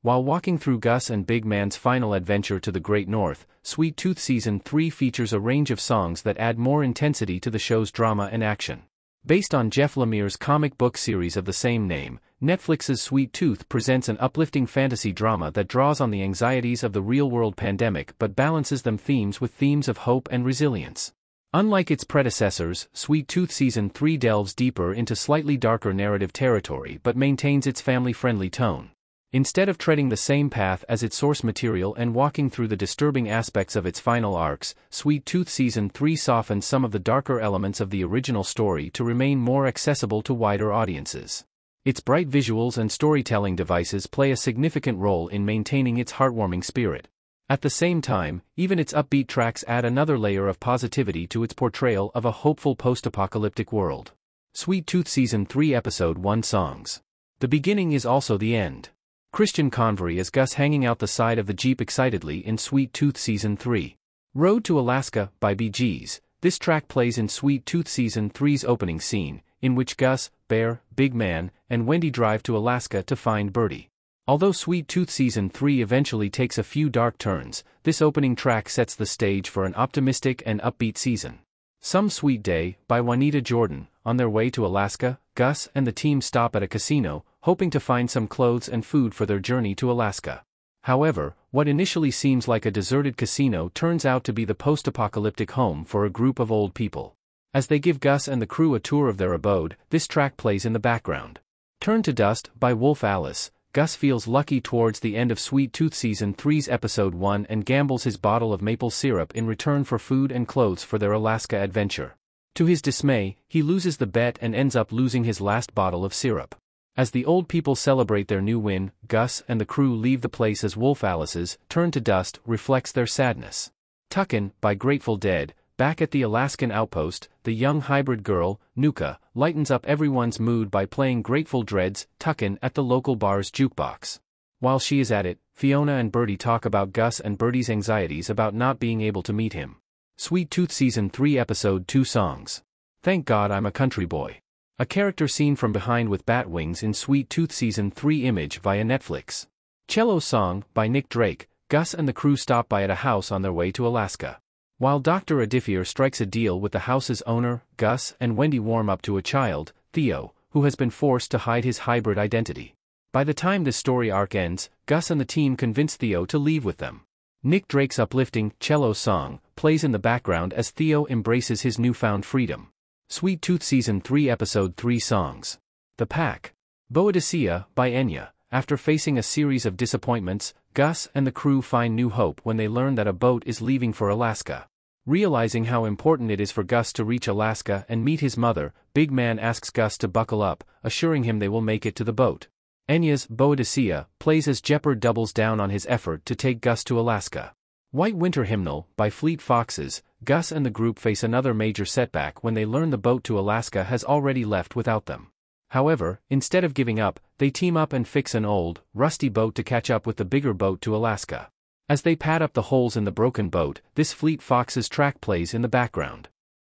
While walking through Gus and Big Man's final adventure to the Great North, Sweet Tooth Season 3 features a range of songs that add more intensity to the show's drama and action. Based on Jeff Lemire's comic book series of the same name, Netflix's Sweet Tooth presents an uplifting fantasy drama that draws on the anxieties of the real-world pandemic but balances them with themes of hope and resilience. Unlike its predecessors, Sweet Tooth Season 3 delves deeper into slightly darker narrative territory but maintains its family-friendly tone. Instead of treading the same path as its source material and walking through the disturbing aspects of its final arcs, Sweet Tooth Season 3 softens some of the darker elements of the original story to remain more accessible to wider audiences. Its bright visuals and storytelling devices play a significant role in maintaining its heartwarming spirit. At the same time, even its upbeat tracks add another layer of positivity to its portrayal of a hopeful post-apocalyptic world. Sweet Tooth Season 3 Episode 1 Songs. The beginning is also the end. Christian Convery as Gus hanging out the side of the Jeep excitedly in Sweet Tooth Season 3. Road to Alaska by Bee Gees. This track plays in Sweet Tooth Season 3's opening scene, in which Gus, Bear, Big Man, and Wendy drive to Alaska to find Birdie. Although Sweet Tooth Season 3 eventually takes a few dark turns, this opening track sets the stage for an optimistic and upbeat season. Some Sweet Day by Juanita Jordan. On their way to Alaska, Gus and the team stop at a casino, hoping to find some clothes and food for their journey to Alaska. However, what initially seems like a deserted casino turns out to be the post-apocalyptic home for a group of old people. As they give Gus and the crew a tour of their abode, this track plays in the background. Turn to Dust by Wolf Alice. Gus feels lucky towards the end of Sweet Tooth Season 3's Episode 1 and gambles his bottle of maple syrup in return for food and clothes for their Alaska adventure. To his dismay, he loses the bet and ends up losing his last bottle of syrup. As the old people celebrate their new win, Gus and the crew leave the place as Wolf Alice's Turn to Dust reflects their sadness. Tuckin' by Grateful Dead. Back at the Alaskan outpost, the young hybrid girl, Nuka, lightens up everyone's mood by playing Grateful Dead's Tuckin' at the local bar's jukebox. While she is at it, Fiona and Birdie talk about Gus and Birdie's anxieties about not being able to meet him. Sweet Tooth Season 3 Episode 2 Songs. Thank God I'm a Country Boy. A character seen from behind with bat wings in Sweet Tooth Season 3 image via Netflix. Cello Song by Nick Drake. Gus and the crew stop by at a house on their way to Alaska. While Dr. Adifier strikes a deal with the house's owner, Gus and Wendy warm up to a child, Theo, who has been forced to hide his hybrid identity. By the time this story arc ends, Gus and the team convince Theo to leave with them. Nick Drake's uplifting Cello Song plays in the background as Theo embraces his newfound freedom. Sweet Tooth Season 3 Episode 3 Songs. The Pack. Boadicea by Enya. After facing a series of disappointments, Gus and the crew find new hope when they learn that a boat is leaving for Alaska. Realizing how important it is for Gus to reach Alaska and meet his mother, Big Man asks Gus to buckle up, assuring him they will make it to the boat. Enya's Boadicea plays as Jeopard doubles down on his effort to take Gus to Alaska. White Winter Hymnal by Fleet Foxes. Gus and the group face another major setback when they learn the boat to Alaska has already left without them. However, instead of giving up, they team up and fix an old, rusty boat to catch up with the bigger boat to Alaska. As they pad up the holes in the broken boat, this Fleet Foxes track plays in the background.